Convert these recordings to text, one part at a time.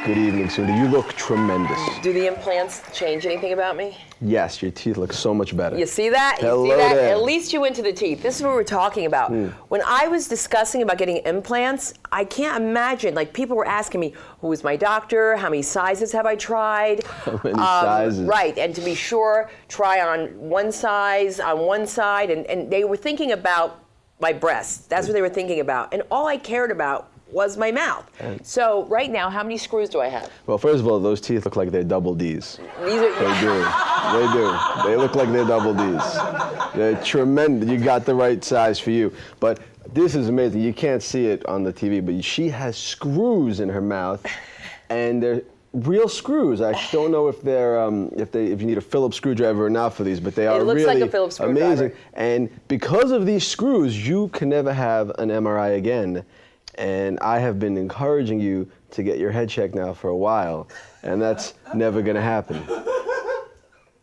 Good evening, Sunda. You look tremendous. Do the implants change anything about me? Yes, your teeth look so much better. You see that? Hello you see that? there. At least you went to the teeth. This is what we're talking about. When I was discussing about getting implants, I can't imagine, like people were asking me, who is my doctor? How many sizes have I tried? How many sizes? Right, and to be sure, try on one size, on one side, and they were thinking about my breasts. That's what they were thinking about. And all I cared about was my mouth. So right now, how many screws do I have? Well, first of all, those teeth look like they're double Ds. These are, They do. They do. They look like they're double Ds. They're tremendous. You got the right size for you. But this is amazing. You can't see it on the TV, but she has screws in her mouth, and they're real screws. I don't know if they're if you need a Phillips screwdriver or not for these, but they are looks really like a Phillips screwdriver. amazing. And because of these screws, you can never have an MRI again. And I have been encouraging you to get your head checked now for a while, and that's never going to happen.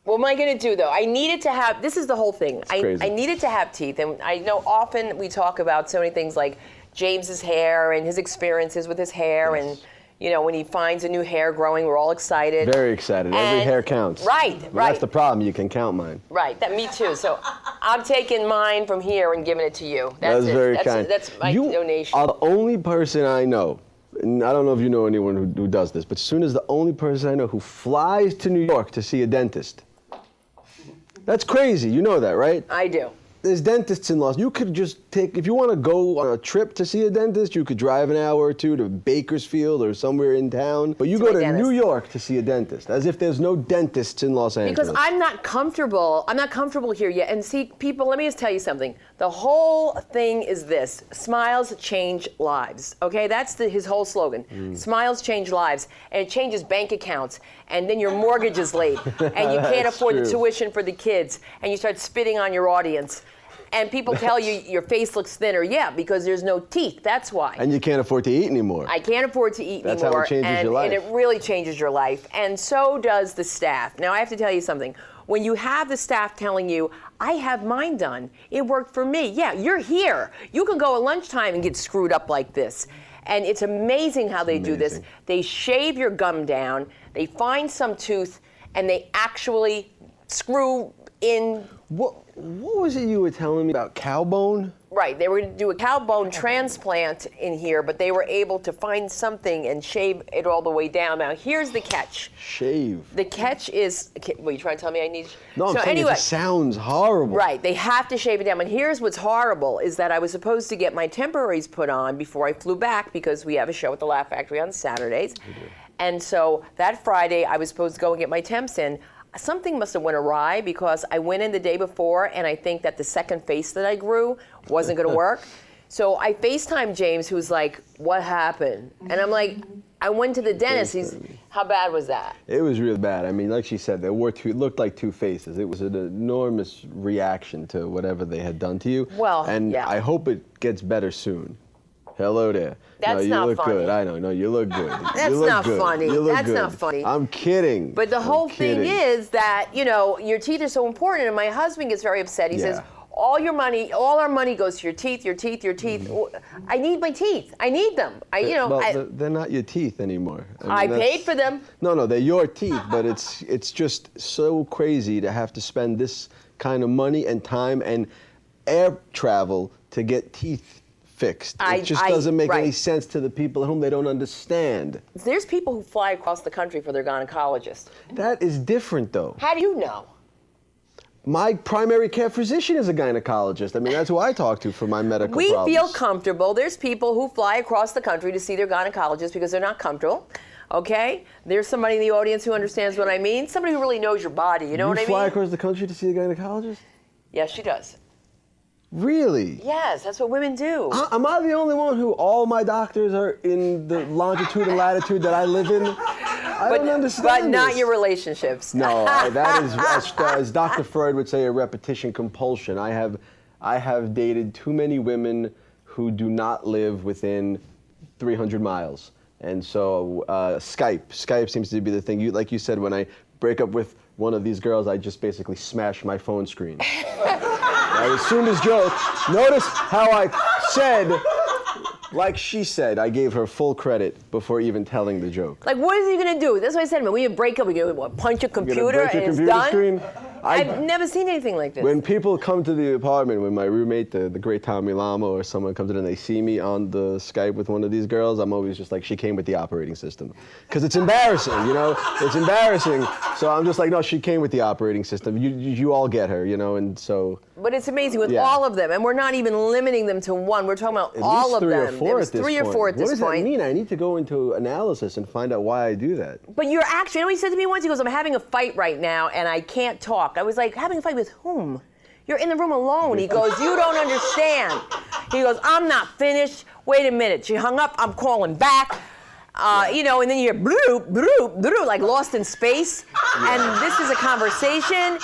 What am I going to do, though? I needed to have, this is the whole thing. I needed to have teeth, and I know often we talk about so many things like James's hair and his experiences with his hair, and you know, when he finds a new hair growing, we're all excited. Very excited. Every hair counts. Right, right. That's the problem. You can count mine. Right, me too. So I'm taking mine from here and giving it to you. That's very kind. That's my donation. You are the only person I know, and I don't know if you know anyone who does this, but Sunda is the only person I know who flies to New York to see a dentist. That's crazy. You know that, right? I do. There's dentists in Los. You could just take, if you want to go on a trip to see a dentist, you could drive an hour or two to Bakersfield or somewhere in town. But you go to New York to see a dentist, as if there's no dentists in Los Angeles. Because I'm not comfortable here yet. And see, people, let me just tell you something. The whole thing is this: smiles change lives. Okay, that's his whole slogan. Smiles change lives, and it changes bank accounts. And then your mortgage is late, and you can't afford the tuition for the kids, and you start spitting on your audience. And people tell you your face looks thinner. Yeah, because there's no teeth. That's why. And you can't afford to eat anymore. I can't afford to eat That's anymore. How it changes your life. And it really changes your life. And so does the staff. Now, I have to tell you something. When you have the staff telling you, I have mine done, it worked for me. Yeah, you're here. You can go at lunchtime and get screwed up like this. And it's amazing how they do this. They shave your gum down, they find some tooth, and they actually screw in. What was it you were telling me about cow bone? Right, they were going to do a cow bone transplant in here, but they were able to find something and shave it all the way down. Now, here's the catch. Shave. The catch is, what, you trying to tell me I need? No, I'm saying it just sounds horrible. Right, they have to shave it down. And here's what's horrible, is that I was supposed to get my temporaries put on before I flew back, because we have a show at the Laugh Factory on Saturdays. And so that Friday, I was supposed to go and get my temps in. Something must have went awry, because I went in the day before, and I think that the second face that I grew wasn't going to work. So I FaceTimed James, who's like, what happened? And I'm like, I went to the dentist. How bad was that? It was real bad. I mean, like she said, it looked like two faces. It was an enormous reaction to whatever they had done to you. Well, and yeah. I hope it gets better soon. Hello there. That's you not look funny. good. I know. No, you look good. That's you look not good. funny. You look That's good. not funny. I'm kidding. But the whole thing is that, you know, your teeth are so important, and my husband gets very upset. He says, all our money goes to your teeth, your teeth, your teeth. I need my teeth. I need them. They're not your teeth anymore. I paid for them. No, they're your teeth, but it's just so crazy to have to spend this kind of money and time and air travel to get teeth fixed. It just doesn't make any sense to the people at home. They don't understand. There's people who fly across the country for their gynecologist. That is different, though. How do you know? My primary care physician is a gynecologist. I mean, that's who I talk to for my medical problems. We feel comfortable. There's people who fly across the country to see their gynecologist because they're not comfortable. Okay? There's somebody in the audience who understands what I mean. Somebody who really knows your body. You know what I mean? You fly across the country to see a gynecologist? Yes, she does. Really? Yes, that's what women do. Am I the only one who all my doctors are in the longitude and latitude that I live in? I don't understand But not this. your relationships. No, that is, as Dr. Freud would say, a repetition compulsion. I have dated too many women who do not live within 300 miles. And so Skype seems to be the thing. Like you said, when I break up with one of these girls, I just basically smash my phone screen. As soon as joke, notice how I said Like she said, I gave her full credit before even telling the joke. Like, what is he gonna do? That's what I said to him. We break up. We go, what, punch a computer break your and it's computer done. screen? I've never seen anything like this. When people come to the apartment, when my roommate, the great Tommy Lama, or someone comes in and they see me on the Skype with one of these girls, I'm always just like, she came with the operating system. Because it's embarrassing, you know? It's embarrassing. So I'm just like, no, she came with the operating system. You all get her, you know? And so. But it's amazing with all of them. And we're not even limiting them to one. We're talking about all of them. At least three or four at this point. Three or four at this point. What does that mean? I need to go into analysis and find out why I do that. But you're actually, you know what he said to me once? He goes, I'm having a fight right now and I can't talk. I was like, having a fight with whom? You're in the room alone. He goes, you don't understand. He goes, I'm not finished. Wait a minute. She hung up. I'm calling back. You know, and then you hear bloop, bloop, bloop, like lost in space. And this is a conversation,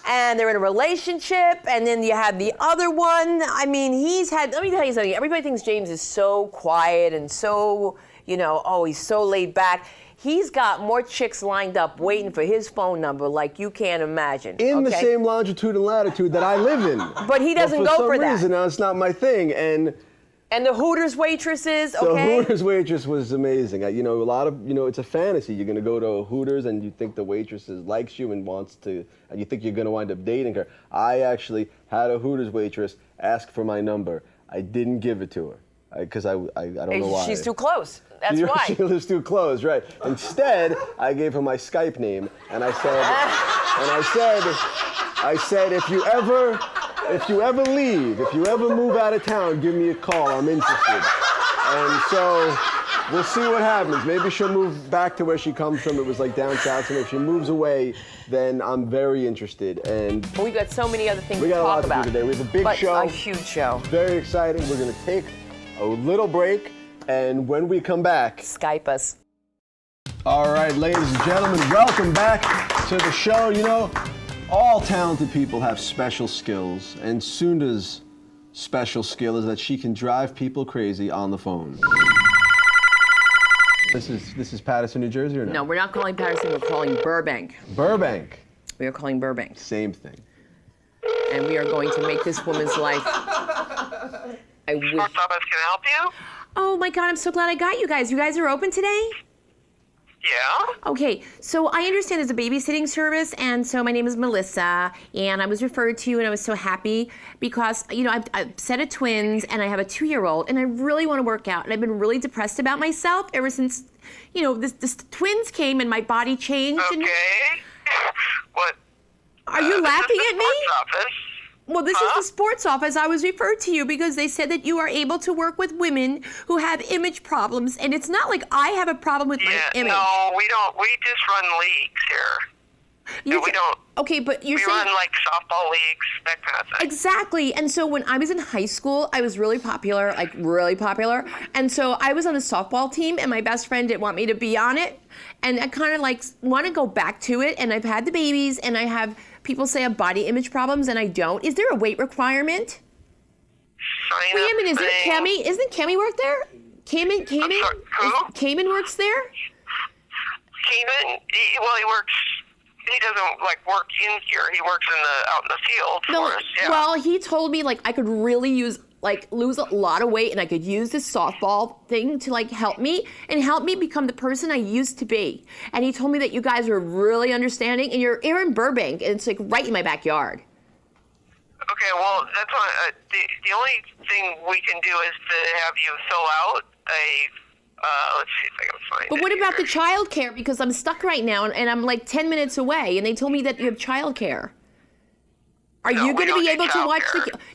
and they're in a relationship, and then you have the other one. I mean, let me tell you something. Everybody thinks James is so quiet and so, you know, oh, he's so laid back. He's got more chicks lined up waiting for his phone number like you can't imagine. In the same longitude and latitude that I live in. But he doesn't go for that. For some reason, now it's not my thing. And the Hooters waitresses, okay? The Hooters waitress was amazing. You know, a lot of, you know, it's a fantasy. You're going to go to a Hooters and you think the waitress likes you and wants to, and you think you're going to wind up dating her. I actually had a Hooters waitress ask for my number. I didn't give it to her because I don't know why. She's too close. That's why. She lives too close, right? Instead, I gave her my Skype name and I said, if you ever leave, if you ever move out of town, give me a call. I'm interested. And so we'll see what happens. Maybe she'll move back to where she comes from. It was like down south. And if she moves away, then I'm very interested. And we got so many other things to talk about. We got a lot to do today. We have a big show. A huge show. Very exciting. We're going to take a little break. And when we come back, Skype us. All right, ladies and gentlemen, welcome back to the show. You know, all talented people have special skills, and Sunda's special skill is that she can drive people crazy on the phone. This is Paterson, New Jersey, or no? No, we're not calling Paterson, we're calling Burbank. Burbank. We are calling Burbank. Same thing. And we are going to make this woman's life. I wish. Post office can help you? Oh my God, I'm so glad I got you guys. You guys are open today? Yeah. Okay, so I understand there's a babysitting service, and so my name is Melissa, and I was referred to you, and I was so happy because, you know, I've a set of twins, and I have a 2-year-old, and I really want to work out, and I've been really depressed about myself ever since, you know, this twins came and my body changed. Okay. What? Are you laughing at me? Office. Well, this is the sports office. I was referred to you because they said that you are able to work with women who have image problems, and it's not like I have a problem with my image. No, we don't. We just run leagues here. We don't. Okay, but you're we saying. We run like softball leagues, that kind of thing. Exactly. And so when I was in high school, I was really popular, like really popular. And so I was on a softball team, and my best friend didn't want me to be on it. And I kind of like want to go back to it. And I've had the babies, and I have people say I have body image problems, and I don't. Is there a weight requirement? Wait a minute, isn't Kemi? Isn't Kemi work there? Cayman? Who? Cayman works there? Cayman? Well, he works. He doesn't like work in here. He works out in the field for us. Yeah. Well, he told me like I could really lose a lot of weight, and I could use this softball thing to like help me become the person I used to be. And he told me that you guys are really understanding, and you're in Burbank, and it's like right in my backyard. Okay, well, that's why the only thing we can do is to have you fill out a. Let's see if I can find it. But what about the child care? Because I'm stuck right now, and I'm like 10 minutes away, and they told me that you have child care. Are you going to be able to watch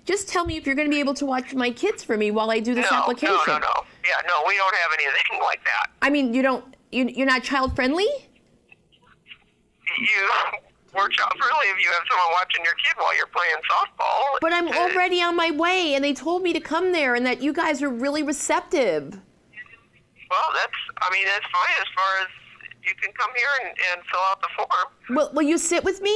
just tell me if you're going to be able to watch my kids for me while I do this application. No. Yeah, no, we don't have anything like that. I mean, you're not child friendly? We're child friendly if you have someone watching your kid while you're playing softball. But I'm already on my way, and they told me to come there, and that you guys are really receptive. Well, that's fine as far as you can come here and fill out the form. Will you sit with me?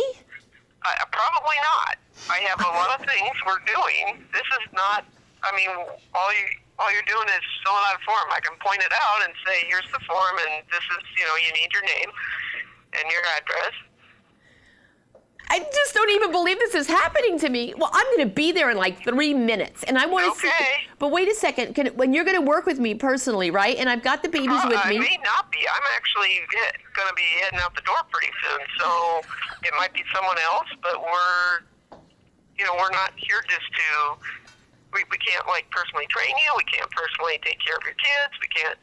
Probably not. I have a lot of things we're doing. This is not, all you're doing is filling out a form. I can point it out and say, here's the form, and this is, you need your name and your address. I just don't even believe this is happening to me. Well, I'm going to be there in like 3 minutes, and I want to see. But wait a second. When you're going to work with me personally, right? And I've got the babies with me. I may not be. I'm actually going to be heading out the door pretty soon, so it might be someone else. But we're not here just to. We can't like personally train you. We can't personally take care of your kids. We can't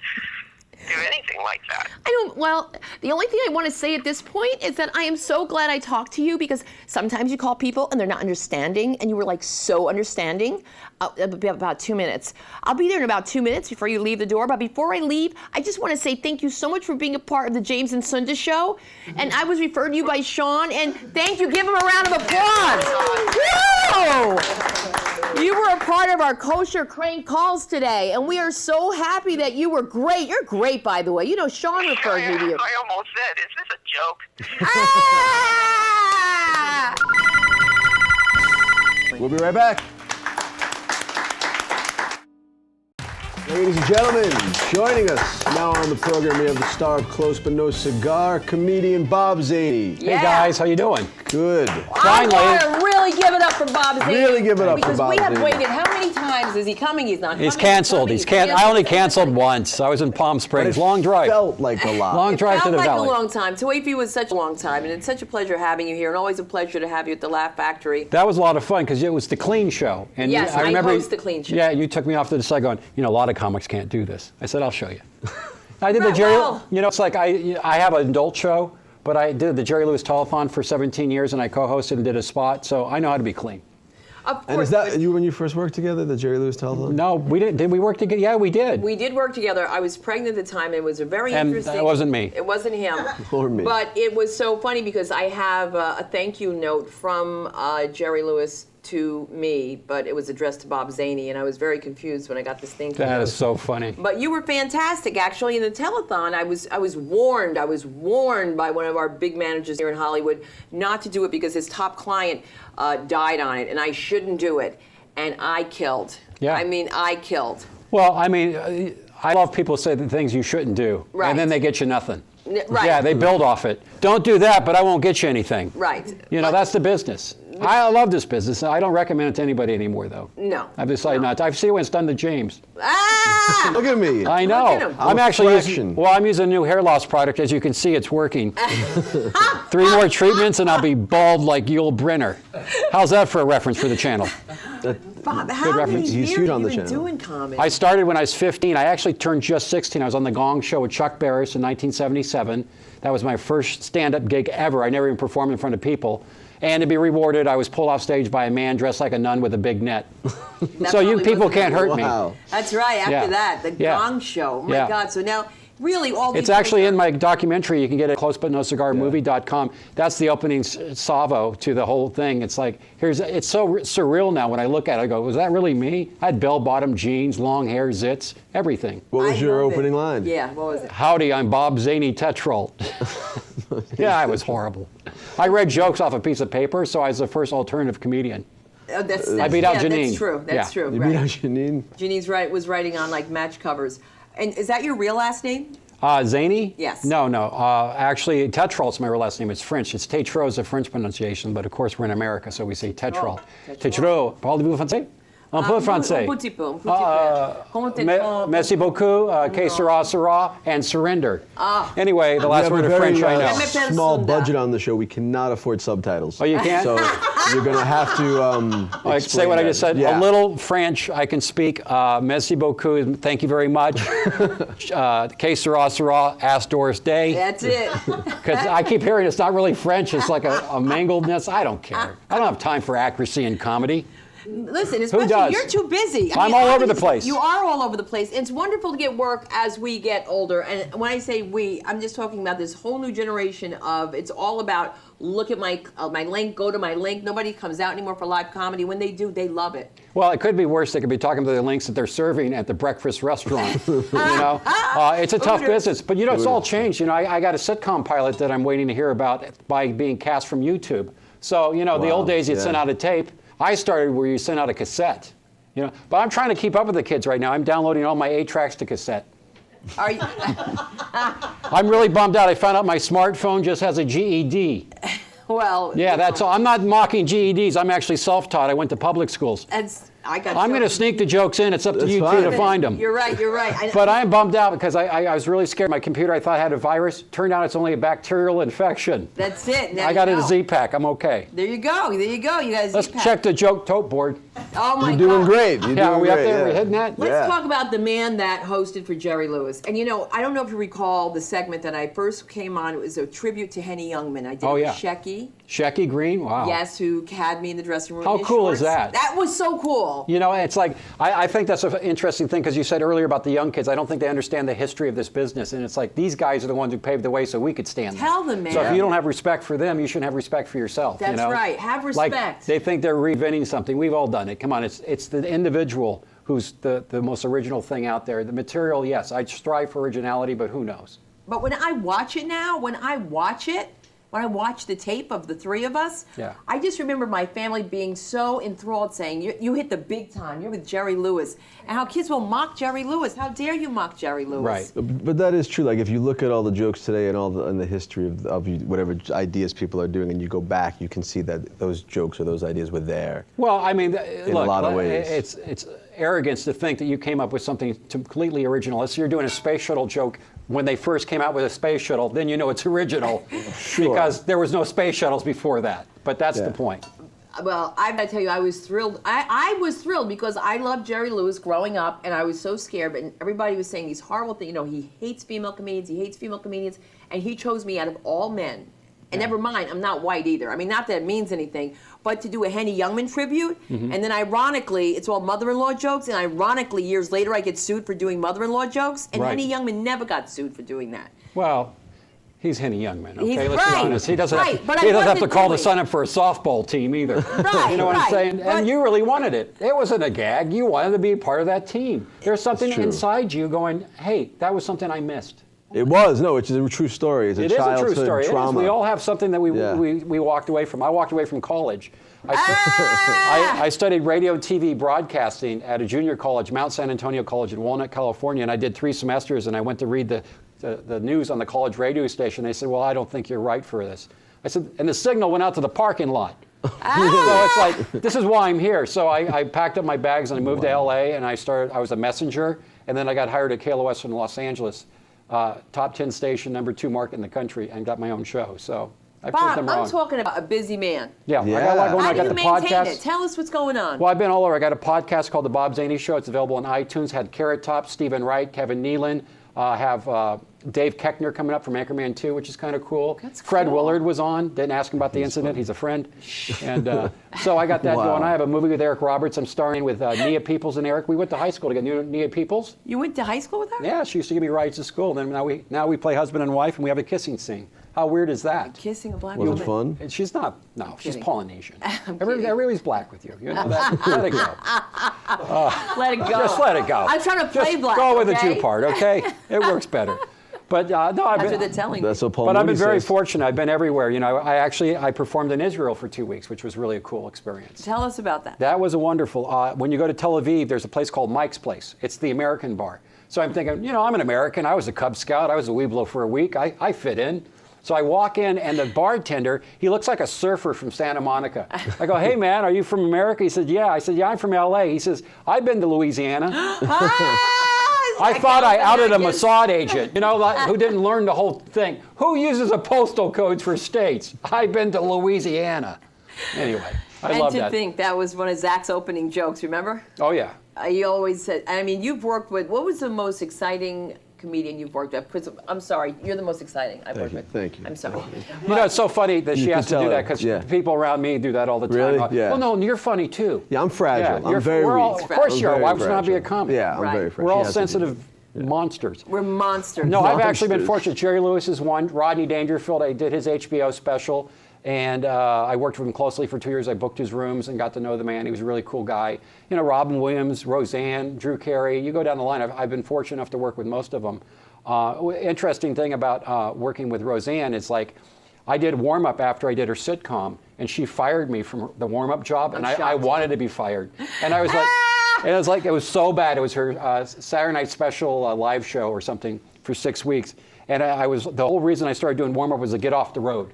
do anything like that. Well, the only thing I want to say at this point is that I am so glad I talked to you, because sometimes you call people and they're not understanding, and you were like so understanding. About 2 minutes. I'll be there in about 2 minutes before you leave the door. But before I leave, I just want to say thank you so much for being a part of the James and Sunda show. And I was referred to you by Sean, and thank you. Give him a round of applause. Woo! You were a part of our Kosher Crank calls today, and we are so happy that you were great. You're great, by the way. You know, Sean referred me to you. I almost said, is this a joke? Ah! We'll be right back. Ladies and gentlemen, joining us now on the program, we have the star of Close But No Cigar, comedian Bob Zaney. Hey guys, how you doing? Good. I want to really give it up for Bob Zaney. Really give it up for Bob Because we have Zaney. waited. How many times is he coming? He's not coming. He's canceled. I only canceled once. I was in Palm Springs. Long drive. Felt like a lot. Long drive to Felt the like valley. a long time. To wait for you was such a long time, and it's such a pleasure having you here, and always a pleasure to have you at the Laugh Factory. That was a lot of fun because it was the clean show. And Yes, I remember, host the clean show. Yeah, you took me off to the side going, a lot of comics can't do this. I said, I'll show you. I did the Right, Jerry, well. it's like I have an adult show, but I did the Jerry Lewis Telethon for 17 years, and I co-hosted and did a spot, so I know how to be clean. Of course. And is that you when you first worked together, the Jerry Lewis Telethon? No, we didn't. Did we work together? Yeah, we did. We did work together. I was pregnant at the time, and it was a very And interesting. it wasn't me. It wasn't him. Or me. But it was so funny because I have a thank you note from Jerry Lewis to me, but it was addressed to Bob Zaney, and I was very confused when I got this thank you That note. is so funny. But you were fantastic, actually. In the telethon, I was warned by one of our big managers here in Hollywood not to do it because his top client died on it, and I shouldn't do it. And I killed. Yeah. I mean, I killed. Well, I mean, I love people say the things you shouldn't do, Right. and then they get you nothing. Right. Yeah, they build off it. Don't do that, but I won't get you anything. Right. That's the business. I love this business. I don't recommend it to anybody anymore, though. No. I've decided not to. I've seen when it's done to James. Ah! Look at me. I at know. him. I'm a actually fraction. I'm using a new hair loss product. As you can see, it's working. 3 more treatments, and I'll be bald like Yul Brynner. How's that for a reference for the channel? Bob, how many reference. He's years huge have on you the been channel. doing comedy? I started when I was 15. I actually turned just 16. I was on the Gong Show with Chuck Barris in 1977. That was my first stand-up gig ever. I never even performed in front of people. And to be rewarded, I was pulled off stage by a man dressed like a nun with a big net. So you probably people wasn't can't hurt Wow. me. That's right, after Yeah. that, the Yeah. Gong Show. Oh my Yeah. God, so now, really, all these It's actually things in my documentary. You can get it at closebutnocigarmovie.com. That's the opening salvo to the whole thing. It's like, it's so surreal now when I look at it. I go, was that really me? I had bell-bottom jeans, long hair, zits, everything. What was I your love it. opening line? Yeah, what was it? Howdy, I'm Bob Zaney Tetrol. Yeah, it was horrible. I read jokes off a piece of paper, so I was the first alternative comedian. Oh, that's I beat out yeah, Janine. That's true. That's Yeah. true. You right. beat out Janine? Janine's was writing on like match covers. And is that your real last name? Zaney? Yes. No. Actually, Tetrol's my real last name. It's French. It's Tétreau is a French pronunciation, but of course we're in America, so we say Tetrol. Oh, Tétreau. Parlez-vous français? Un peu français. Un petit peu. Un petit peu. Comment t'es- Merci beaucoup. Que sera, sera, and surrender. Anyway, the We last have word a of very French I know. m'appelle small Sunda. budget on the show. We cannot afford subtitles. Oh, you can't? So you're going to have to I say explain what I that. just said. Yeah. A little French I can speak. Merci beaucoup. Thank you very much. Que sera, sera. Ask Doris Day. That's it. Because I keep hearing it's not really French. It's like a mangledness. I don't care. I don't have time for accuracy in comedy. Listen, especially does? you're too busy. I'm all over the obviously, place. You are all over the place. It's wonderful to get work as we get older. And when I say we, I'm just talking about this whole new generation of, it's all about, look at my link, go to my link. Nobody comes out anymore for live comedy. When they do, they love it. Well, it could be worse. They could be talking about the links that they're serving at the breakfast restaurant. It's a tough business. But it's all changed. I got a sitcom pilot that I'm waiting to hear about by being cast from YouTube. So the old days you'd send out a tape. I started where you sent out a cassette. But I'm trying to keep up with the kids right now. I'm downloading all my 8 tracks to cassette. Are you? I'm really bummed out. I found out my smartphone just has a GED. Well, Yeah, that's all. I'm not mocking GEDs. I'm actually self-taught. I went to public schools. I'm going to sneak the jokes in. It's up to you two to find them. You're right. You're right. But I'm bummed out because I was really scared. My computer, I thought had a virus. Turned out it's only a bacterial infection. That's it. Now I got a Z-Pack. I'm okay. There you go. There you go. You guys. Let's check the joke tote board. Oh my God. You're doing great. You're Yeah, are doing we up great, there? yeah. We're hitting that? Let's talk about the man that hosted for Jerry Lewis. And I don't know if you recall the segment that I first came on. It was a tribute to Henny Youngman. I did it with Shecky. Shecky Green? Wow. Yes, who had me in the dressing room. How in his cool is shorts. that? That was so cool. It's like, I think that's an interesting thing because you said earlier about the young kids. I don't think they understand the history of this business. And it's like, these guys are the ones who paved the way so we could stand there. Tell them, man. So if you don't have respect for them, you shouldn't have respect for yourself. That's right. Have respect. Like, they think they're reinventing something. We've all done it. Come on, it's the individual who's the most original thing out there. The material, yes, I strive for originality, but who knows? But when I watch it now, when I watch the tape of the three of us, I just remember my family being so enthralled saying, you hit the big time, you're with Jerry Lewis. And how kids will mock Jerry Lewis. How dare you mock Jerry Lewis? Right. But that is true. Like if you look at all the jokes today and the history of whatever ideas people are doing, and you go back, you can see that those jokes or those ideas were there. Well, I mean, in a lot of ways, it's arrogance to think that you came up with something completely original. Unless you're doing a space shuttle joke when they first came out with a space shuttle, then you know it's original because there was no space shuttles before that. But that's the point. Well, I gotta tell you, I was thrilled. I was thrilled because I loved Jerry Lewis growing up, and I was so scared. But everybody was saying these horrible things. He hates female comedians, and he chose me out of all men. And never mind, I'm not white either. I mean, not that it means anything, but to do a Henny Youngman tribute, and then ironically, it's all mother-in-law jokes, and ironically, years later, I get sued for doing mother-in-law jokes, and Henny Youngman never got sued for doing that. Well, he's Henny Youngman, okay? He's Let's be honest. He doesn't have to call the son up for a softball team either. Right, you know what I'm saying? But and you really wanted it. It wasn't a gag. You wanted to be a part of that team. There's something inside you going, hey, that was something I missed. It was, no, it's a true story. It's a childhood true story. trauma. We all have something that we walked away from. I walked away from college. I studied radio, TV, broadcasting at a junior college, Mount San Antonio College in Walnut, California, and I did 3 semesters, and I went to read the news on the college radio station. They said, well, I don't think you're right for this. I said, and the signal went out to the parking lot. So it's like, this is why I'm here. So I packed up my bags and I moved to LA, and I was a messenger, and then I got hired at KLOS in Los Angeles. Top 10 station, #2 market in the country, and got my own show. So I proved them wrong. I'm talking about a busy man. Yeah, I got a lot going on. How I do got you the maintain podcast. it? Tell us what's going on. Well, I've been all over. I got a podcast called The Bob Zaney Show. It's available on iTunes. Had Carrot Top, Stephen Wright, Kevin Nealon. Have Dave Keckner coming up from Anchorman 2, which is kind of cool. That's Fred cool. Willard was on. Didn't ask him about the incident. He's a friend. And so I got that going. I have a movie with Eric Roberts. I'm starring with Nia Peoples and Eric. We went to high school together. You know Nia Peoples? You went to high school with her? Yeah, she used to give me rides to school. Then now we play husband and wife, and we have a kissing scene. How weird is that? Kissing a black Was woman. it fun? And she's not. No, she's kidding. Polynesian. I'm kidding. Everybody's black with you. You know that? Let it go. Let it go. Just let it go. I'm trying to play Just black. go with okay? the Jew part, okay? It works better. But no, I've That's what been. they're telling That's me. what Paul But I've Mooney been very says. fortunate. I've been everywhere. I performed in Israel for 2 weeks, which was really a cool experience. Tell us about that. That was a wonderful. When you go to Tel Aviv, there's a place called Mike's Place. It's the American bar. So I'm thinking, I'm an American. I was a Cub Scout. I was a Weeblo for a week. I fit in. So I walk in, and the bartender, he looks like a surfer from Santa Monica. I go, hey, man, are you from America? He said, yeah. I said, yeah, I'm from L.A. He says, I've been to Louisiana. I thought I outed a Mossad agent, who didn't learn the whole thing. Who uses a postal codes for states? I've been to Louisiana. Anyway, I love that. And to think that was one of Zach's opening jokes, remember? Oh, yeah. He always said, you've worked with, what was the most exciting comedian you've worked with? I'm sorry, you're the most exciting I've worked with. Thank you. I'm sorry. It's so funny that she You has can to do tell that her, because people around me do that all the time. Really? Like, Yeah. well, no, you're funny too. Yeah, I'm fragile. I'm very weak. Of course I'm you are. very Why would you not be a fragile. comic? Yeah, I'm Right. very fragile. We're all She has to be. sensitive monsters. We're monsters. No, I've actually been Monsters. fortunate. Jerry Lewis is one. Rodney Dangerfield, I did his HBO special, and I worked with him closely for 2 years. I booked his rooms and got to know the man. He was a really cool guy. Robin Williams, Roseanne, Drew Carey. You go down the line. I've been fortunate enough to work with most of them. Interesting thing about working with Roseanne is I did warm-up after I did her sitcom, and she fired me from the warm-up job, and I wanted to be fired. And I was like, it was so bad. It was her Saturday night special live show or something for 6 weeks. And the whole reason I started doing warm-up was to get off the road.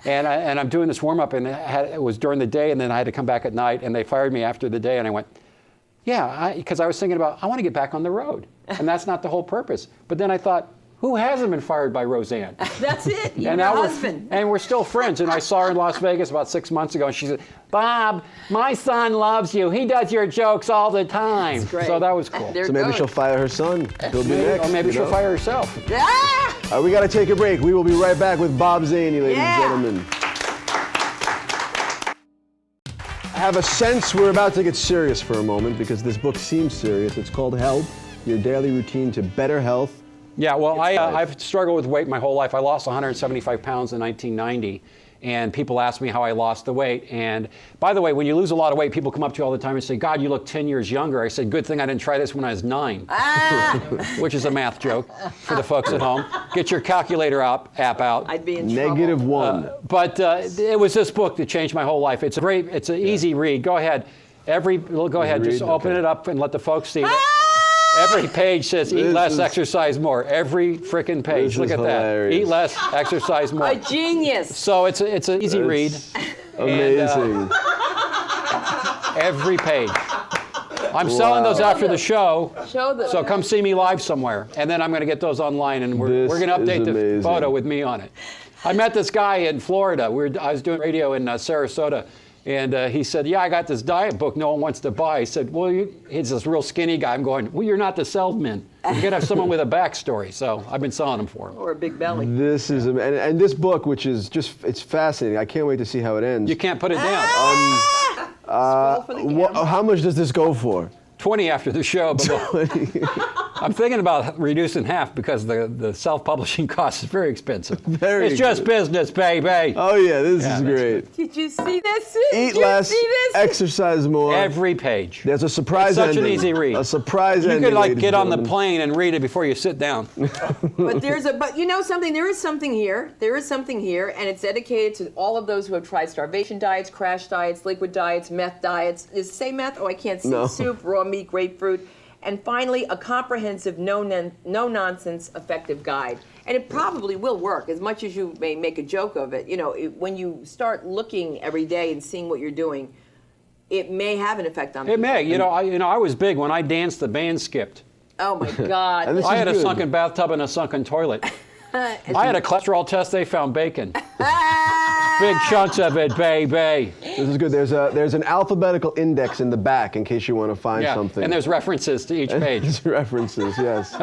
And I'm doing this warm-up, and it was during the day, and then I had to come back at night, and they fired me after the day, and I went, yeah, because I was thinking about, I want to get back on the road. And that's not the whole purpose. But then I thought, who hasn't been fired by Roseanne? That's it. You're And her now husband. and we're still friends. And I saw her in Las Vegas about 6 months ago, and she said, Bob, my son loves you. He does your jokes all the time. That's great. So that was cool. There So maybe goes. she'll fire her son. He'll be next. Or maybe you she'll know? fire herself. Ah! All right, we got to take a break. We will be right back with Bob Zaney, ladies Yeah. and gentlemen. I have a sense we're about to get serious for a moment because this book seems serious. It's called Help, Your Daily Routine to Better Health. Yeah, well, I've struggled with weight my whole life. I lost 175 pounds in 1990, and people ask me how I lost the weight. And by the way, when you lose a lot of weight, people come up to you all the time and say, God, you look 10 years younger. I said, good thing I didn't try this when I was 9, which is a math joke for the folks at home. Get your calculator app out. I'd be in trouble. -1. But it was this book that changed my whole life. It's an easy read. Go ahead. Go ahead, just read? open Okay. it up and let the folks see it. Every page says eat This less, is- exercise more. Every freaking page. This Look is at that. hilarious. Eat less, exercise more. A genius. So it's an easy read. Amazing. Every page. I'm selling those after the show. Show them. So come see me live somewhere, and then I'm going to get those online, and we're This going to update is the amazing. photo with me on it. I met this guy in Florida. I was doing radio in Sarasota, and he said, "Yeah, I got this diet book no one wants to buy." He said, "Well, he's this real skinny guy." I'm going, "Well, you're not the salesman. You got to have someone with a backstory." So I've been selling them for him. Or a big belly. This is, and this book, which is it's fascinating. I can't wait to see how it ends. You can't put it down. Scroll for the camera. How much does this go for? 20 after the show, but I'm thinking about reducing half because the self-publishing cost is very expensive. Very it's just business, baby. Oh yeah, this Yeah, is that's great. Did you see this? Eat Did you less, see this? exercise more. Every page. There's a surprise It's such ending. an easy read. A surprise You ending. could like ladies get and on the gentlemen. plane and read it before you sit down. But you know something? There is something here. There is something here, and it's dedicated to all of those who have tried starvation diets, crash diets, liquid diets, meth diets. Does it say meth? Oh, I can't see. No. Soup, raw meat, grapefruit. And finally, a comprehensive, no-nonsense, effective guide. And it probably will work, as much as you may make a joke of it. You know, when you start looking every day and seeing what you're doing, it may have an effect on It people. may. I was big. When I danced, the band skipped. Oh, my God. And this I is had a good. sunken bathtub and a sunken toilet. I had a cholesterol test. They found bacon. Big chunks of it, baby. This is good. There's an alphabetical index in the back in case you want to find Yeah, something. and there's references to each page. There's references. Yes.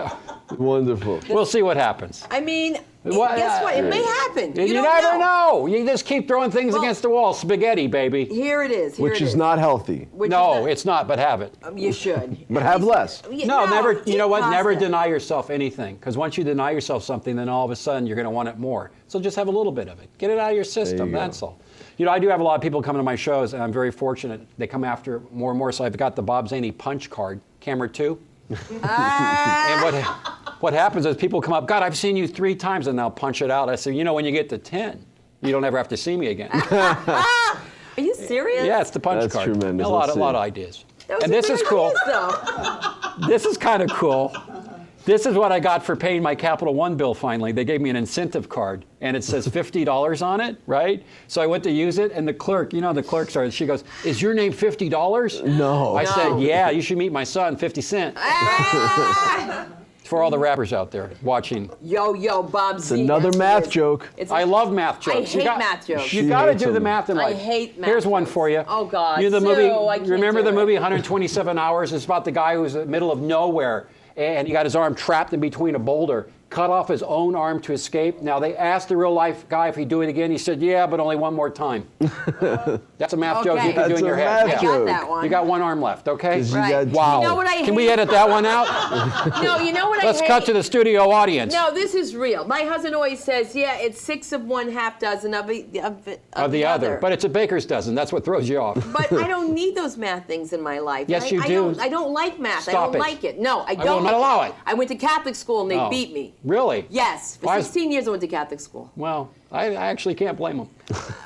Wonderful. We'll see what happens. I mean, What- guess what? It may happen. You don't never know. You just keep throwing things Well- against the wall. Spaghetti, baby. Here it is. Here Which it is not healthy. Which No, is not- it's not, but have it. You should. But have less. Yeah, No, never. You eat know what? Never pasta. deny yourself anything, because once you deny yourself something, then all of a sudden you're going to want it more. So just have a little bit of it. Get it out of your system. go. That's all. You know, I do have a lot of people coming to my shows, and I'm very fortunate. They come after more and more. So I've got the Bob Zaney punch card, camera 2. And what happens is people come up, God, I've seen you 3 times, and they'll punch it out. I say, you know, when you get to 10, you don't ever have to see me again. Are you serious? Yeah, it's the punch That's card. tremendous. A lot Let's of see. ideas. Those And are this good is cool. ideas, though. This is kind of cool. This is what I got for paying my Capital One bill finally. They gave me an incentive card, and it says $50 on it, right? So I went to use it, and the clerk, the clerk started, she goes, is your name $50? No. I said, yeah, you should meet my son, 50 Cent. For all the rappers out there watching. Yo, Bob Z. Another that's what math it is. joke. It's I love math jokes. I hate math jokes. You She got to hates do the them. math in I life. hate math Here's one jokes. for you. Oh, God. You know the Sue, movie. I can't Remember do the it. movie 127 Hours? It's about the guy who's in the middle of nowhere, and he got his arm trapped in between a boulder. Cut off his own arm to escape. Now they asked the real life guy if he'd do it again. He said, "Yeah, but only one more time." That's a math joke you can do That's in a your math head. I joke. got that one. You got one arm left, okay? 'Cause you Right. got- Wow. You know what I Can we hate? edit that one out? No, you know what I hate? Let's cut to the studio audience. No, this is real. My husband always says, yeah, it's 6 of one, half dozen of Of the other. But it's a baker's dozen. That's what throws you off. But I don't need those math things in my life. Yes, you I do. I don't like math. I Stop don't it. like it. No, I will don't. not allow it. I went to Catholic school and they Oh. beat me. Really? Yes. For Why- 16 years I went to Catholic school. Well, I actually can't blame them.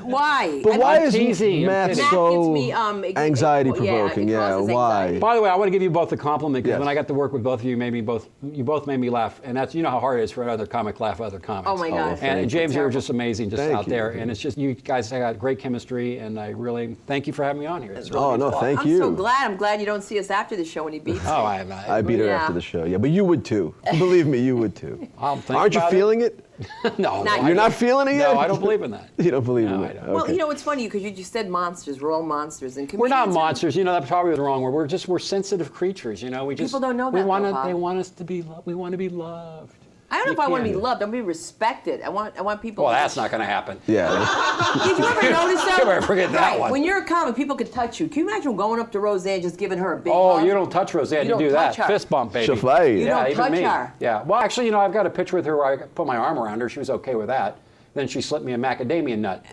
Why? But why is teasing, I'm math kidding. so Math gets me, anxiety it provoking? Yeah, causes why? anxiety. By the way, I want to give you both a compliment because Yes. when I got to work with both of you, you both made me laugh, and that's how hard it is for another comic to laugh at other comics. Oh my God. And James, you were just amazing, just Thank out you. there, and it's just you guys have got great chemistry, and I really thank you for having me on here. It's really Oh, means no, a lot. thank I'm you. so glad. I'm glad you don't see us after the show when he beats me. Oh, I beat her Yeah. after the show. Yeah, but you would too. Believe me, you would too. I'll think Aren't you about feeling it? No, Not I You're don't. not feeling it yet? No, I don't believe in that. You don't believe No, in I it? don't. Well, Okay. you know, it's funny because you just said monsters. We're all monsters, and We're not comedians are- monsters, that's probably the wrong word. We're sensitive creatures, We just People don't know we that, want though, to. Bob. They want us to be. We want to be loved. I don't know You if I want to be can't. loved. I want to be respected. I want people. Well, to- that's not going to happen. Yeah. Did you ever notice that? You better forget that Right, one. When you're a comic, people could touch you. Can you imagine going up to Roseanne just giving her a big Oh, hug? you don't touch Roseanne. You You, don't do that. touch her. Fist bump, baby. She'll fight. You Yeah, don't even touch me. her. Yeah. Well, actually, I've got a picture with her where I put my arm around her. She was okay with that. Then she slipped me a macadamia nut.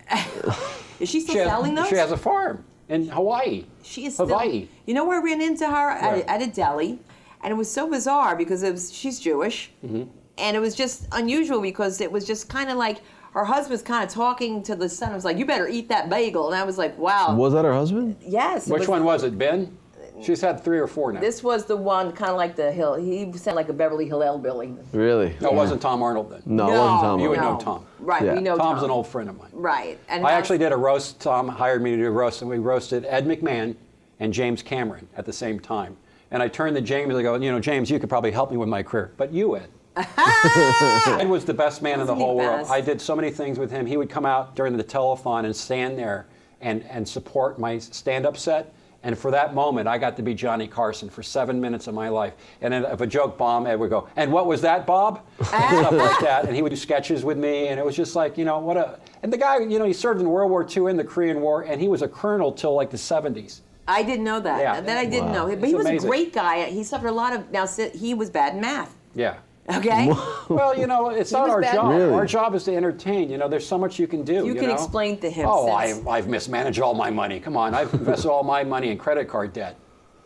Is she still selling those? She has a farm in Hawaii. She is still. Hawaii. You know where I ran into her Where? at a deli, and it was so bizarre because she's Jewish, Mm-hmm. and it was just unusual because it was just kind of like her husband's kind of talking to the son. It was like, "You better eat that bagel," and I was like, "Wow." Was that her husband? Yes. it Which was- one was it, Ben? She's had 3 or 4 now. This was the one kind of like the hill. He sounded like a Beverly Hillbilly. Really? No, it wasn't Tom Arnold then. No, it wasn't Tom. You would Arnold. know Tom. Right, Yeah. we know Tom's Tom. an old friend of mine. Right. And I actually did a roast. Tom hired me to do a roast, and we roasted Ed McMahon and James Cameron at the same time. And I turned to James and I go, James, you could probably help me with my career, but you, Ed. Ed was the best man in the Wasn't he whole world. best? I did so many things with him. He would come out during the telethon and stand there and support my stand-up set. And for that moment, I got to be Johnny Carson for 7 minutes of my life. And then if a joke bombed, Ed would go, "And what was that, Bob?" And stuff like that. And he would do sketches with me. And it was just like, what a... And the guy, he served in World War II and the Korean War, and he was a colonel till like the 70s. I didn't know that. Yeah. That I didn't know. But It's he was amazing. a great guy. He suffered a lot of. Now he was bad in math. Yeah. Okay. Well, it's not was our bad. job. Really? Our job is to entertain. There's so much you can do. You can explain to him Oh, since- I've mismanaged all my money. Come on, I've invested all my money in credit card debt.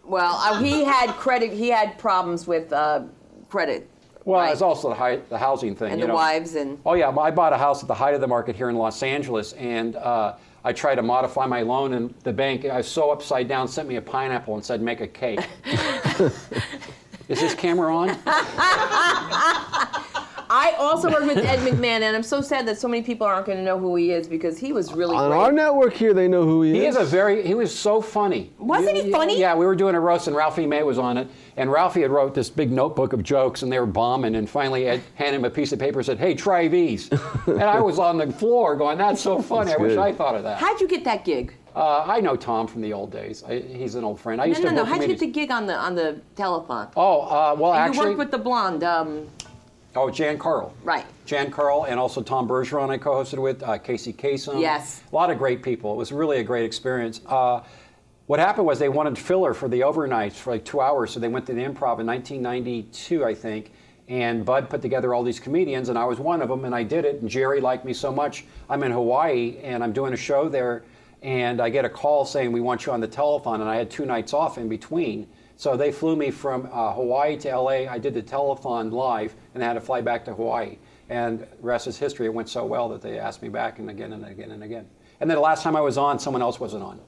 Well, he had credit. He had problems with credit. Well, right? it's also the housing thing. And the wives and. Oh yeah, I bought a house at the height of the market here in Los Angeles, and I tried to modify my loan, and the bank, I was so upside down, sent me a pineapple and said, "Make a cake." Is this camera on? I also worked with Ed McMahon, and I'm so sad that so many people aren't going to know who he is because he was really On great. our network here, they know who he is. He was so funny. Wasn't he funny? Yeah, we were doing a roast and Ralphie May was on it. And Ralphie had wrote this big notebook of jokes and they were bombing. And finally Ed handed him a piece of paper and said, "Hey, try these." And I was on the floor going, "That's so funny. That's I wish good. I thought of that." How'd you get that gig? I know Tom from the old days. He's an old friend. I used to No. book How'd you get the comedians. gig on the telethon? Oh, well, And actually. you worked with the blonde. Jan Carl. Right. Jan Carl and also Tom Bergeron I co-hosted with, Casey Kasem. Yes. A lot of great people. It was really a great experience. What happened was they wanted filler for the overnights for like 2 hours, so they went to the Improv in 1992, I think, and Bud put together all these comedians, and I was one of them, and I did it, and Jerry liked me so much. I'm in Hawaii, and I'm doing a show there, and I get a call saying, "We want you on the telethon," and I had 2 nights off in between. So they flew me from Hawaii to LA. I did the telethon live, and I had to fly back to Hawaii. And the rest is history. It went so well that they asked me back and again and again and again. And then the last time I was on, someone else wasn't on.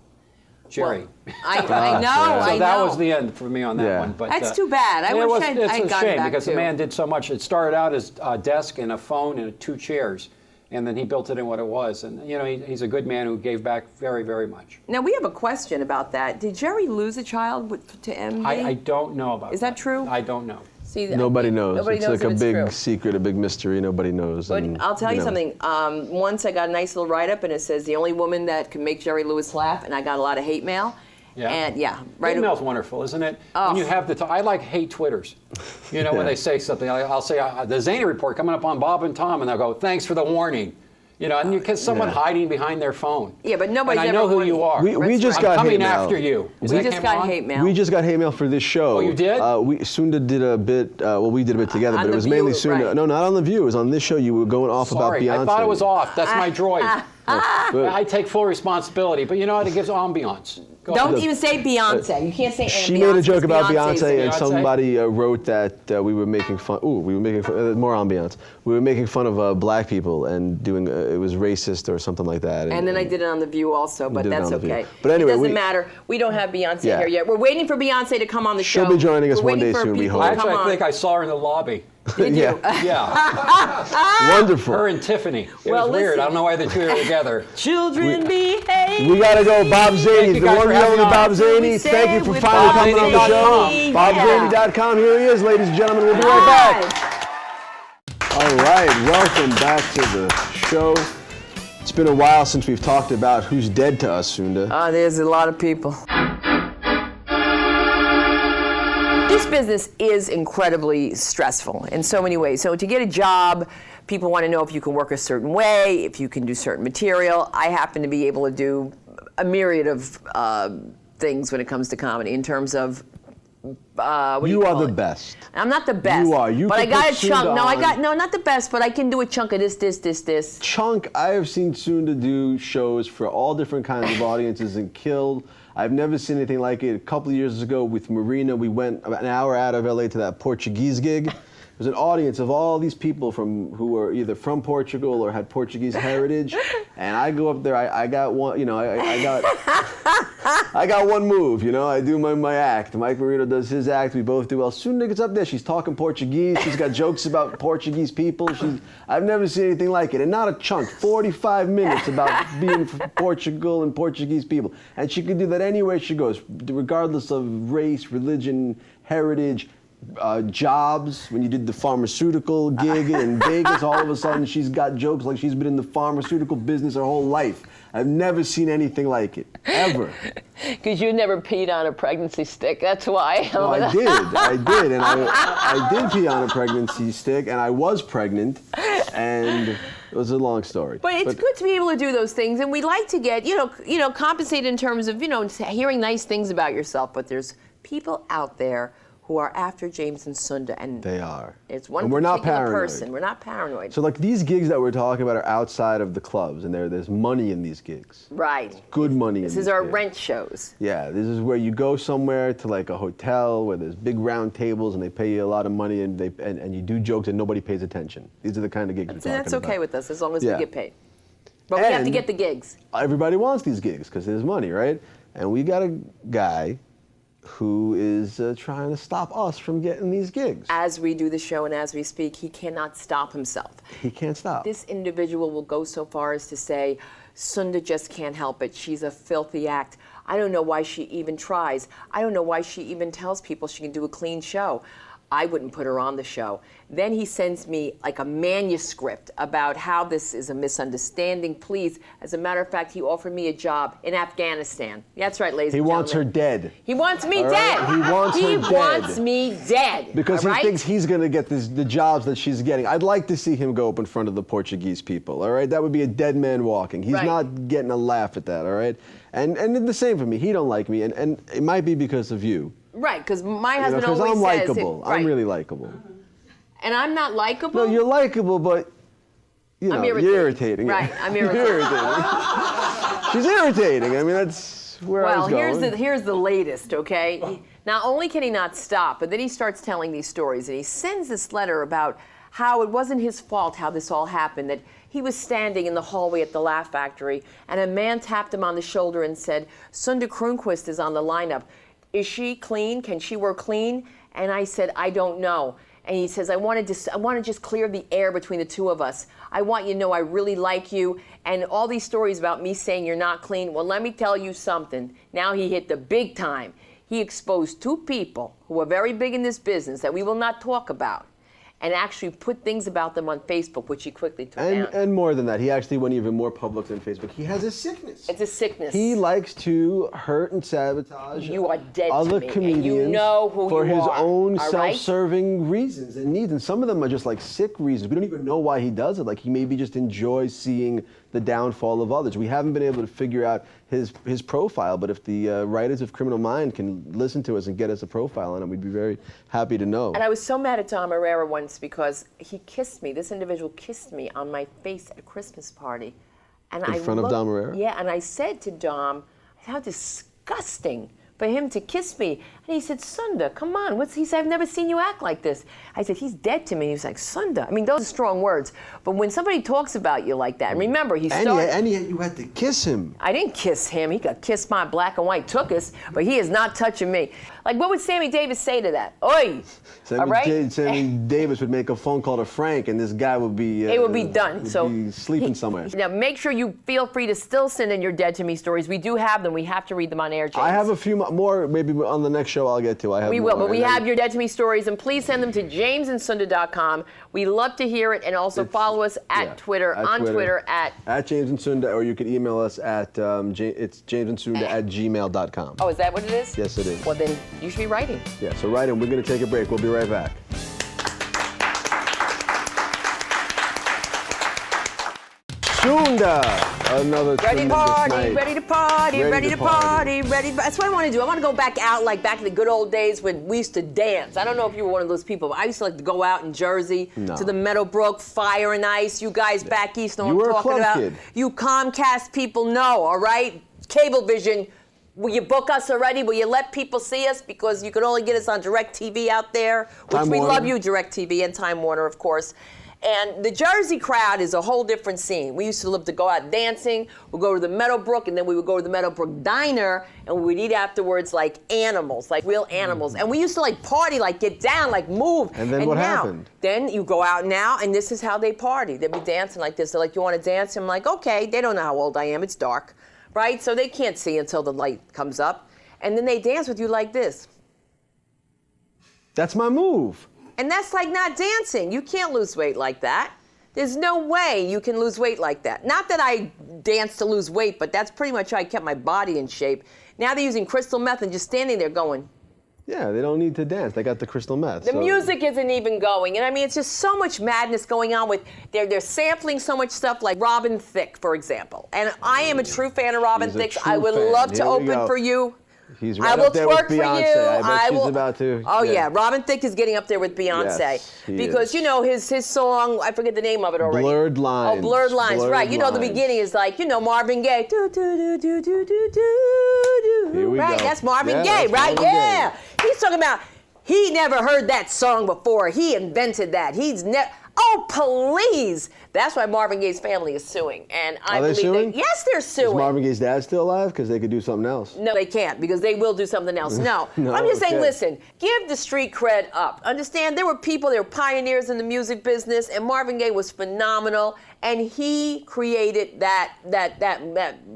Jerry. I know. So I know. that was the end for me on that Yeah. one. But That's too bad. I wish I'd it's a gotten shame back because too. the man did so much. It started out as a desk and a phone and 2 chairs. And then he built it in what it was. And, he's a good man who gave back very, very much. Now we have a question about that. Did Jerry lose a child to MD? I don't know about Is that true? I don't know. See, Nobody knows. Nobody It's knows like if a it's big true. secret, a big mystery. Nobody knows. But And, I'll tell you know. something. Once I got a nice little write-up, and it says the only woman that can make Jerry Lewis laugh, and I got a lot of hate mail. Yeah. And yeah, Hate mail's wonderful, isn't it? Oh. When you have I like hate Twitters. When Yeah. they say something, I'll say, "The Zany Report coming up on Bob and Tom," and they'll go, "Thanks for the warning." And you get someone Yeah. hiding behind their phone. Yeah, but nobody's And I ever know who warned you me. are. We just I'm got hate coming mail. after you. Is We that just camera got on? hate mail. We just got hate mail for this show. Oh, you did? Sunda did a bit. We did a bit together, On but it The was mainly View, Sunda. right. No, not on The View. It was on this show. You were going off Sorry, about Beyonce. I thought it was off. That's my droid. Good. I take full responsibility, but you know what? It gives ambiance. Go Don't ahead. even say Beyonce. You can't say She Beyonce, made a joke about Beyonce's Beyonce, in and it. somebody wrote that we were making fun. Ooh, we were making fun. More ambiance. We were making fun of black people and doing it was racist or something like that. And then I did it on The View also, but did it that's on The View. okay. But anyway, it doesn't we- matter. We don't have Beyonce Yeah. here yet. We're waiting for Beyonce to come on the show. She'll be joining us We're one waiting day for soon, we people hope. to come Actually, I on. think I saw her in the lobby. Did you? Yeah. Yeah, Wonderful. her and Tiffany. It Well, was weird. listen. I don't know why the two are together. Children behave. We gotta go, Bob Zaney, you the guys one for and only having me Bob on. Zaney. Thank you for With finally Bob coming on the show. Zaney. BobZaney.com. Here he is, ladies and gentlemen. We'll be right back. All right, welcome back to the show. It's been a while since we've talked about who's dead to us, Sunda. There's a lot of people. This business is incredibly stressful in so many ways. So to get a job, people want to know if you can work a certain way, if you can do certain material. I happen to be able to do a myriad of things when it comes to comedy in terms of what do You are call the it? best. I'm not the best. You are. You but I can got put a chunk. Sunda No, I on. got no, not the best, but I can do a chunk of this. Chunk, I have seen Sunda do shows for all different kinds of audiences and kill. I've never seen anything like it. A couple of years ago with Marina, we went about an hour out of LA to that Portuguese gig. There was an audience of all these people who were either from Portugal or had Portuguese heritage. And I go up there, I got one, I got one move, I do my act. Mike Marino does his act, we both do well. Sunda gets up there, she's talking Portuguese, she's got jokes about Portuguese people. I've never seen anything like it. And not a chunk, 45 minutes about being from Portugal and Portuguese people. And she can do that anywhere she goes, regardless of race, religion, heritage, jobs. When you did the pharmaceutical gig in Vegas, all of a sudden she's got jokes like she's been in the pharmaceutical business her whole life. I've never seen anything like it, ever. Because you never peed on a pregnancy stick. That's why. No, I did, and I did pee on a pregnancy stick, and I was pregnant, and it was a long story. But it's good to be able to do those things, and we like to get, compensated in terms of, hearing nice things about yourself. But there's people out there who are after James and Sunda, and They are. It's one And we're not particular paranoid. person. We're not paranoid. So like these gigs that we're talking about are outside of the clubs, and there's money in these gigs. Right. Good money. This in is these our gigs. rent shows. Yeah, this is where you go somewhere to like a hotel where there's big round tables and they pay you a lot of money and and you do jokes and nobody pays attention. These are the kind of gigs we're talking That's okay about. with us as long as Yeah. we get paid. But we have to And- get the gigs. Everybody wants these gigs because there's money, right? And we got a guy who is trying to stop us from getting these gigs. As we do the show and as we speak, he cannot stop himself. He can't stop. This individual will go so far as to say, Sunda just can't help it. She's a filthy act. I don't know why she even tries. I don't know why she even tells people she can do a clean show. I wouldn't put her on the show. Then he sends me like a manuscript about how this is a misunderstanding. Please, as a matter of fact, he offered me a job in Afghanistan. That's right, ladies He and wants her gentlemen. dead. He wants me All right? dead. He wants her He dead. wants me dead. Because all he right? thinks he's going to get the jobs that she's getting. I'd like to see him go up in front of the Portuguese people, all right? That would be a dead man walking. He's Right. not getting a laugh at that, all right? And the same for me. He don't like me, and it might be because of you. Right, because my husband Because always I'm says... likable. Right. I'm really likable. And I'm not likable? No, you're likable, but I'm you're irritating. Right, I'm You're irritating. She's irritating. I mean, that's where I was going. Here's the latest, okay? Not only can he not stop, but then he starts telling these stories, and he sends this letter about how it wasn't his fault how this all happened, that he was standing in the hallway at the Laugh Factory, and a man tapped him on the shoulder and said, Sunda Kronquist is on the lineup. Is she clean? Can she work clean? And I said, I don't know. And he says, I want to just clear the air between the two of us. I want you to know I really like you. And all these stories about me saying you're not clean, well, let me tell you something. Now he hit the big time. He exposed two people who are very big in this business that we will not talk about, and actually put things about them on Facebook, which he quickly took down. And more than that, he actually went even more public than Facebook. He has a sickness. It's a sickness. He likes to hurt and sabotage You are dead to other me, and comedians you know who for you his are, own all right? self-serving reasons and needs. And some of them are just like sick reasons. We don't even know why he does it. Like he maybe just enjoys seeing the downfall of others. We haven't been able to figure out his profile, but if the writers of Criminal Mind can listen to us and get us a profile on him, we'd be very happy to know. And I was so mad at Tom Herrera once because he kissed me. This individual kissed me on my face at a Christmas party. And In front of Dom Herrera? Yeah, and I said to Dom, how disgusting for him to kiss me. And he said, Sunda, come on. He said, I've never seen you act like this. I said, he's dead to me. He was like, Sunda. I mean, those are strong words. But when somebody talks about you like that, and remember, he started... And yet you had to kiss him. I didn't kiss him. He got kissed by black and white tookus, but he is not touching me. Like, what would Sammy Davis say to that? Oi! All right? Sammy Davis would make a phone call to Frank, and this guy would be... it would be done. Be sleeping somewhere. Now, make sure you feel free to still send in your Dead to Me stories. We do have them. We have to read them on air, James. I have a few more, maybe on the next show I'll get to. We will, but we have your Dead to Me stories, and please send them to jamesandsunda.com. We love to hear it, and also follow us at Twitter, on Twitter at James and Sunda, or you can email us at it's jamesandsunda@gmail.com. Oh, is that what it is? Yes, it is. Well, then you should be writing. Yeah, so write in. We're going to take a break. We'll be right back. Sunda, another Ready to tremendous party, night. ready to party, ready to party, ready. That's what I want to do. I want to go back out, like back in the good old days when we used to dance. I don't know if you were one of those people, but I used to like to go out in Jersey to the Meadowbrook, Fire and Ice. You guys back east know what I'm talking about. Kid. You Comcast people know, all right? Cablevision. Will you book us already? Will you let people see us? Because you can only get us on DirecTV out there, which Time we Warner. love you, DirecTV and Time Warner, of course. And the Jersey crowd is a whole different scene. We used to love to go out dancing. We'd go to the Meadowbrook, and then we would go to the Meadowbrook Diner, and we would eat afterwards like animals, like real animals. And we used to like party, like get down, like move. And then what happened? Then you go out now, and this is how they party. They'd be dancing like this. They're like, you want to dance? I'm like, okay. They don't know how old I am. It's dark, right? So they can't see until the light comes up. And then they dance with you like this. That's my move. And that's like not dancing. You can't lose weight like that. There's no way you can lose weight like that. Not that I dance to lose weight, but that's pretty much how I kept my body in shape. Now they're using crystal meth and just standing there going. Yeah, they don't need to dance. They got the crystal meth. The music isn't even going. And I mean, it's just so much madness going on with, they're sampling so much stuff like Robin Thicke, for example. And I am a true fan of Robin Thicke. I would love to open for you. He's right up there with Beyonce. I bet she's about to. Oh yeah, Robin Thicke is getting up there with Beyonce. Yes, because you know his song, I forget the name of it already. Blurred Lines. Oh, Blurred Lines, Blurred right. You know the Lines. beginning is like, you know, Marvin Gaye. Do do do do do do do. Here we right, go. that's Marvin Gaye, that's right? Marvin Yeah. Gaye. He's talking about he never heard that song before. He invented that. He's never. Oh, please. That's why Marvin Gaye's family is suing. And I Are they believe suing? yes, they're suing. Is Marvin Gaye's dad still alive? Because they could do something else. No, they can't, because they will do something else. No. No, I'm just saying, okay. listen, give the street cred up. Understand, there were people, there were pioneers in the music business, and Marvin Gaye was phenomenal, and he created that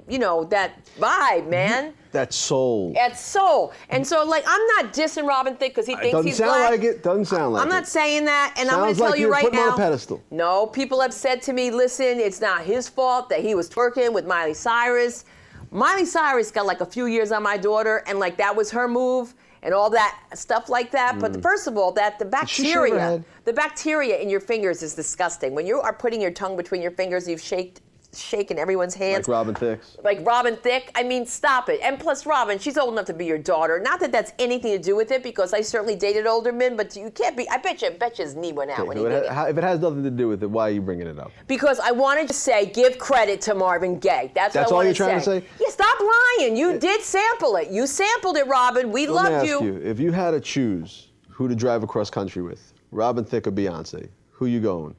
you know, that vibe, man. That soul. That soul. And so, like, I'm not dissing Robin Thicke because he thinks he's black. Doesn't sound like it. Doesn't sound like it. I'm not saying that, and I'm going Sounds to tell like you you're right putting him now. on a pedestal. No, people have said to me, listen, it's not his fault that he was twerking with Miley Cyrus. Miley Cyrus got like a few years on my daughter, and like that was her move and all that stuff like that. But first of all, that the bacteria in your fingers is disgusting. When you are putting your tongue between your fingers, you've shaken everyone's hands. Like Robin Thicke's. Like Robin Thicke, I mean, stop it. And plus, Robin, she's old enough to be your daughter. Not that that's anything to do with it, because I certainly dated older men, but you can't be. I bet you his knee went out when he did it. If it has nothing to do with it, why are you bringing it up? Because I wanted to say, give credit to Marvin Gaye. That's what I all wanted you're trying to say? Yeah, stop lying. You did sample it. You sampled it, Robin. We Let me loved ask you, if you had to choose who to drive across country with, Robin Thicke or Beyonce, who you going?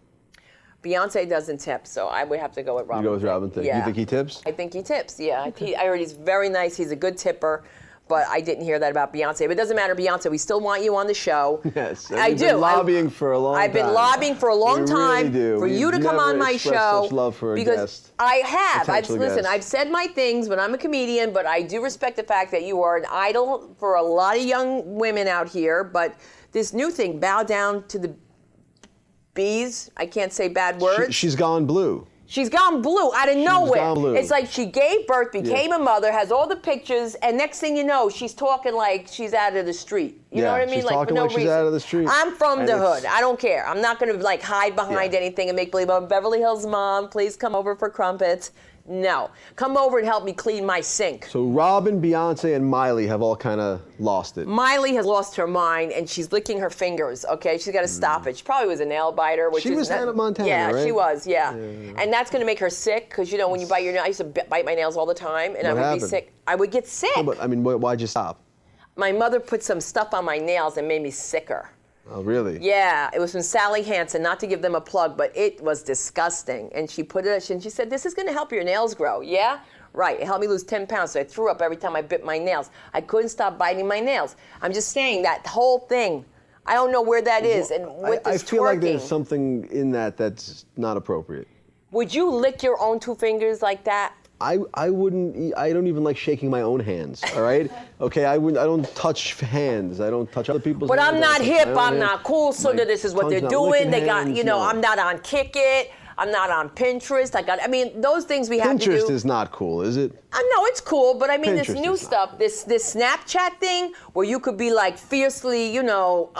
Beyonce doesn't tip, so I would have to go with Robin. You go with Robin Thicke. Yeah. You think he tips? I think he tips, yeah. I heard he's very nice. He's a good tipper. But I didn't hear that about Beyonce. But it doesn't matter, Beyonce. We still want you on the show. Yes. I We've do. been lobbying for a long time. I've been lobbying for a long time We really do. for you to We've come on never my expressed show. such love for a because guest, I have. potential Listen, guest. I've said my things, but I'm a comedian. But I do respect the fact that you are an idol for a lot of young women out here. But this new thing, bow down to the bees. I can't say bad words. She's gone blue. She's gone blue out of nowhere. gone blue. It's like she gave birth, became a mother, has all the pictures, and next thing you know, she's talking like she's out of the street. You know what I mean? She's Like for talking no like she's reason. out of the street. I'm from And the it's- hood. I don't care. I'm not going to like hide behind anything and make believe I'm Beverly Hills mom. Please come over for crumpets. No. Come over and help me clean my sink. So Robin, Beyonce, and Miley have all kind of lost it. Miley has lost her mind, and she's licking her fingers, okay? She's got to stop it. She probably was a nail biter. Which She was Hannah Montana, Yeah, right? she was, yeah. And that's going to make her sick, because, you know, when you bite your nail, I used to bite my nails all the time, and I What would be happened? sick. I would get sick. No, but I mean, why'd you stop? My mother put some stuff on my nails and made me sicker. Oh, really? Yeah, it was from Sally Hansen, not to give them a plug, but it was disgusting. And she put it, and she said, this is going to help your nails grow. Yeah? Right. It helped me lose 10 pounds, so I threw up every time I bit my nails. I couldn't stop biting my nails. I'm just saying that whole thing, I don't know where that is. And with I this feel like twerking, there's something in that that's not appropriate. would you lick your own 2 fingers like that? I wouldn't. I don't even like shaking my own hands. All right. Okay. I don't touch hands. I don't touch other people's. But hands. I'm I not don't touch my hip, own I'm hands. not cool, so My that this is what tongue's they're not doing. licking They got, hands, you know, no. I'm not on Kick It. I'm not on Pinterest. I mean, those things we have to do. Pinterest is not cool, is it? No, it's cool, but I mean, this Pinterest new is not stuff, this Snapchat thing, where you could be like fiercely, you know,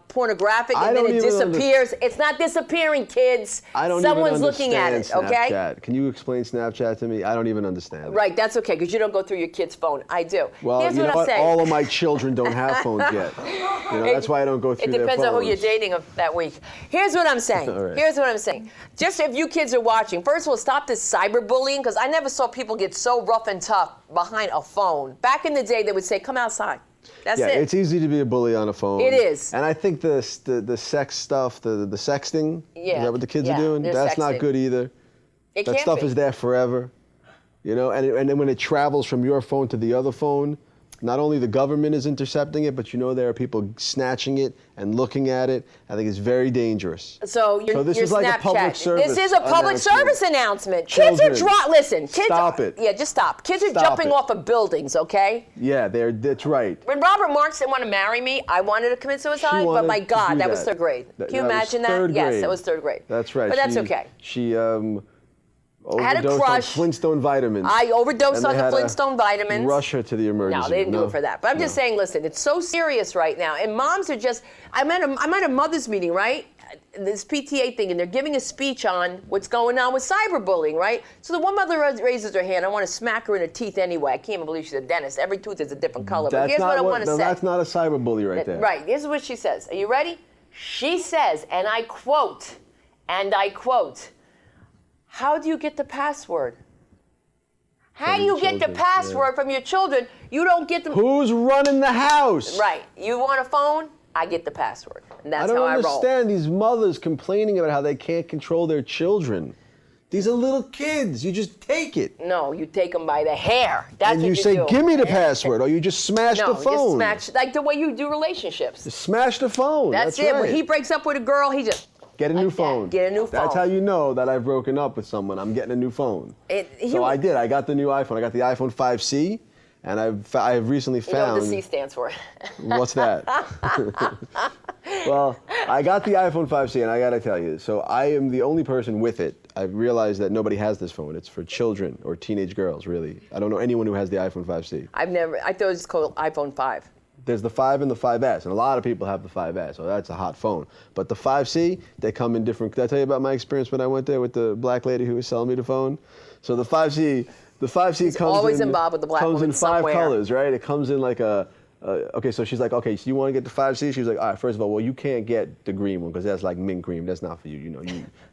pornographic, I and then don't it even disappears. It's not disappearing, kids. I don't Someone's even looking at it, understand okay? Snapchat. Can you explain Snapchat to me? I don't even understand it. Right, that's okay, because you don't go through your kid's phone. I do. Well, Here's you know what I'm what? saying. All of my children don't have phones yet. You know, that's why I don't go through It their depends on who you're phones. dating that week. Here's what I'm saying. All right. Here's what I'm saying. Just if you kids are watching, first of all, stop this cyberbullying, because I never saw people get so rough and tough behind a phone. Back in the day, they would say, come outside. That's Yeah, it. it's easy to be a bully on a phone. It is. And I think the sex stuff, the sexting, Yeah, is that what the kids yeah, are doing? they're That's not sexting. good either. It That can't stuff be. is there forever. You know, and then when it travels from your phone to the other phone, not only the government is intercepting it, but you know there are people snatching it and looking at it. I think it's very dangerous. So this your is like a public Snapchat. service This is a public announcement. service announcement. Kids are Children, listen. Kids stop are, it. Yeah, just stop. Kids are Stop jumping it. off of buildings. Okay. Yeah, that's right. When Robert Marks didn't want to marry me, I wanted to commit suicide. But wanted my to God, do that was that. third grade. That- Can you that was imagine that? third Yes, grade. that was third grade. That's right. But that's okay. She had a overdosed crush. on Flintstone vitamins. I overdosed And on they the had to Flintstone vitamins. Rush her to the emergency No, they didn't do room. it for that. But I'm just saying, listen, it's so serious right now. And moms are just, I'm at a mother's meeting, right? This PTA thing, and they're giving a speech on what's going on with cyberbullying, right? So the one mother raises her hand. I want to smack her in the teeth anyway. I can't even believe she's a dentist. Every tooth is a different color. But here's what I want to say. That's not a cyberbully right there. Right, here's what she says. Are you ready? She says, and I quote, how do you get the password? How do you get the children, password from your children? You don't get the... Who's running the house? Right. You want a phone? I get the password. And that's I don't how I roll. understand these mothers complaining about how they can't control their children. These are little kids. You just take it. No, you take them by the hair. That's And what you say, do. give me the password, or you just smash No, the phone. just smash, like the way you do relationships. Just smash the phone. That's That's it. right. When he breaks up with a girl, he just... Get a new like that. phone. Get a new That's phone. how you know that I've broken up with someone. I'm getting a new phone. So I did. I got the new iPhone. I got the iPhone 5C, and I've recently You know what found. the C stands for. What's that? Well, I got the iPhone 5C, and I gotta tell you, so I am the only person with it. I've realized that nobody has this phone. It's for children or teenage girls, really. I don't know anyone who has the iPhone 5C. I thought it was called iPhone 5. There's the 5 and the 5S, and a lot of people have the 5S, so that's a hot phone. But the 5C, they come in different. Did I tell you about my experience when I went there with the black lady who was selling me the phone? So the 5C comes always in, involved with the black comes woman in 5 somewhere. colors, right? It comes in like okay, so she's like, okay, so you want to get the 5C? She was like, all right, first of all, well, you can't get the green one because that's like mint green. That's not for you. You know,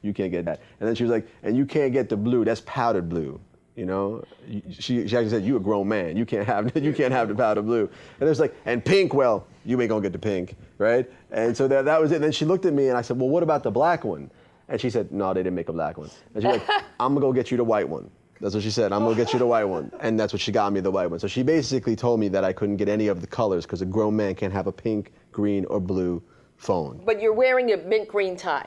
you can't get that. And then she was like, and you can't get the blue. That's powdered blue. You know, she actually said, "You a grown man. You can't have the powder blue." And it was like, and pink. Well, you ain't gonna get the pink, right? And so that was it. And then she looked at me and I said, "Well, what about the black one?" And she said, "No, they didn't make a black one." And she's like, "I'm gonna go get you the white one." That's what she said. "I'm gonna get you the white one." And that's what she got me, the white one. So she basically told me that I couldn't get any of the colors because a grown man can't have a pink, green, or blue phone. But you're wearing a mint green tie.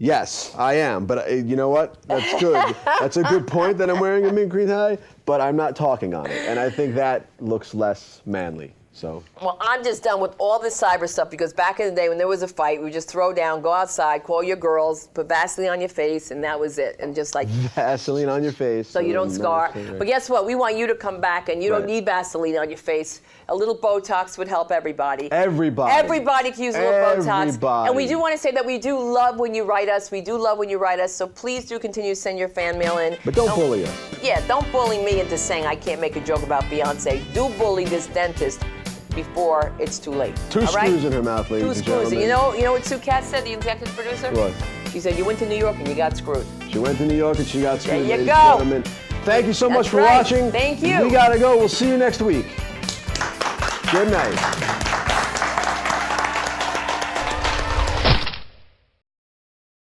Yes, I am. But you know what? That's good. That's a good point that I'm wearing a mint green tie, but I'm not talking on it. And I think that looks less manly. So. Well, I'm just done with all this cyber stuff because back in the day when there was a fight, we would just throw down, go outside, call your girls, put Vaseline on your face, and that was it. And just like Vaseline on your face. so you don't scar. But guess what? We want you to come back, and you don't need Vaseline on your face. A little Botox would help everybody. Everybody. Everybody can use a little Botox. Everybody. And we do want to say that we do love when you write us. We do love when you write us. So please do continue to send your fan mail in. But don't bully us. Yeah, don't bully me into saying I can't make a joke about Beyonce. Do bully this dentist before it's too late. Two all right? screws in her mouth, ladies and Two screws. gentlemen. And you know what Sue Cat said, the executive producer? What? She said, you went to New York and you got screwed. She went to New York and she got screwed. There you ladies go. and gentlemen. Thank you so much That's for right. watching. Thank you. We gotta go. We'll see you next week. Good night.